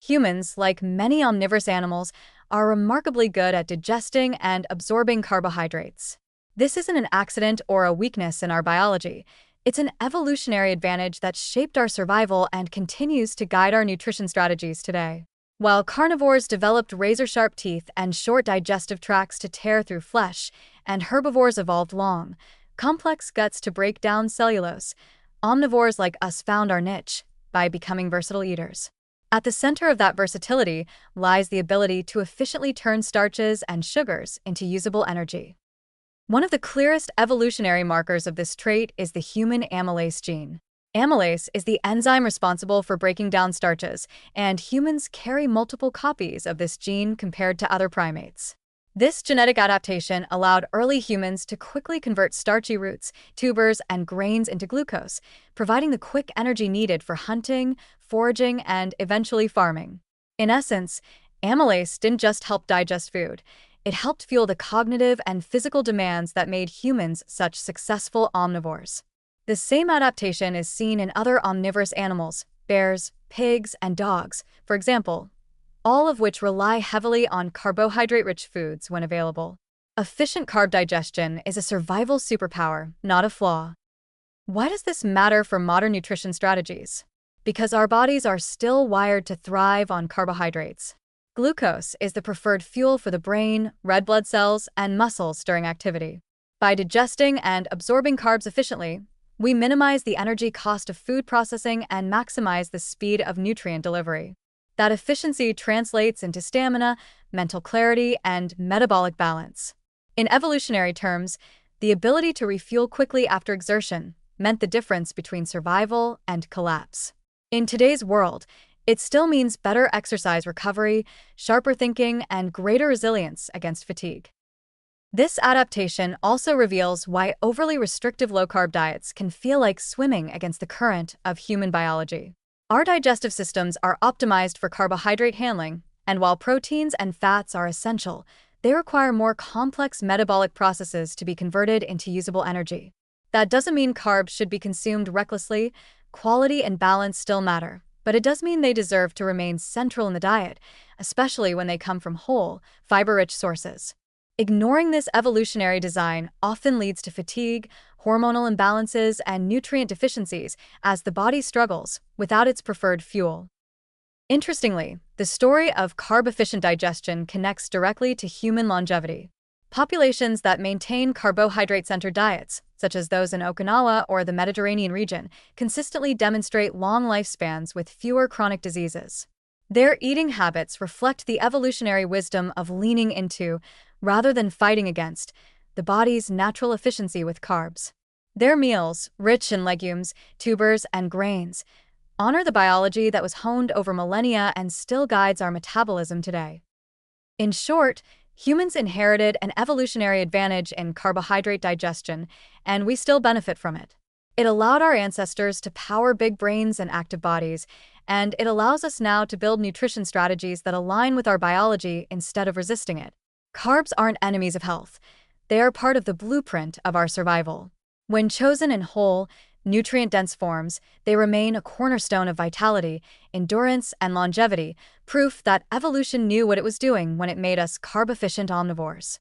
Humans, like many omnivorous animals, are remarkably good at digesting and absorbing carbohydrates. This isn't an accident or a weakness in our biology. It's an evolutionary advantage that shaped our survival and continues to guide our nutrition strategies today. While carnivores developed razor-sharp teeth and short digestive tracts to tear through flesh, and herbivores evolved long, complex guts to break down cellulose, omnivores like us found our niche by becoming versatile eaters. At the center of that versatility lies the ability to efficiently turn starches and sugars into usable energy. One of the clearest evolutionary markers of this trait is the human amylase gene. Amylase is the enzyme responsible for breaking down starches, and humans carry multiple copies of this gene compared to other primates. This genetic adaptation allowed early humans to quickly convert starchy roots, tubers, and grains into glucose, providing the quick energy needed for hunting, foraging, and eventually farming. In essence, amylase didn't just help digest food. It helped fuel the cognitive and physical demands that made humans such successful omnivores. The same adaptation is seen in other omnivorous animals, bears, pigs, and dogs, for example, all of which rely heavily on carbohydrate-rich foods when available. Efficient carb digestion is a survival superpower, not a flaw. Why does this matter for modern nutrition strategies? Because our bodies are still wired to thrive on carbohydrates. Glucose is the preferred fuel for the brain, red blood cells, and muscles during activity. By digesting and absorbing carbs efficiently, we minimize the energy cost of food processing and maximize the speed of nutrient delivery. That efficiency translates into stamina, mental clarity, and metabolic balance. In evolutionary terms, the ability to refuel quickly after exertion meant the difference between survival and collapse. In today's world, it still means better exercise recovery, sharper thinking, and greater resilience against fatigue. This adaptation also reveals why overly restrictive low-carb diets can feel like swimming against the current of human biology. Our digestive systems are optimized for carbohydrate handling, and while proteins and fats are essential, they require more complex metabolic processes to be converted into usable energy. That doesn't mean carbs should be consumed recklessly. Quality and balance still matter, but it does mean they deserve to remain central in the diet, especially when they come from whole, fiber-rich sources. Ignoring this evolutionary design often leads to fatigue, hormonal imbalances, and nutrient deficiencies as the body struggles without its preferred fuel. Interestingly, the story of carb-efficient digestion connects directly to human longevity. Populations that maintain carbohydrate-centered diets, such as those in Okinawa or the Mediterranean region, consistently demonstrate long lifespans with fewer chronic diseases. Their eating habits reflect the evolutionary wisdom of leaning into, rather than fighting against, the body's natural efficiency with carbs. Their meals, rich in legumes, tubers, and grains, honor the biology that was honed over millennia and still guides our metabolism today. In short, humans inherited an evolutionary advantage in carbohydrate digestion, and we still benefit from it. It allowed our ancestors to power big brains and active bodies, and it allows us now to build nutrition strategies that align with our biology instead of resisting it. Carbs aren't enemies of health. They are part of the blueprint of our survival. When chosen in whole, nutrient-dense forms, they remain a cornerstone of vitality, endurance, and longevity, proof that evolution knew what it was doing when it made us carb-efficient omnivores.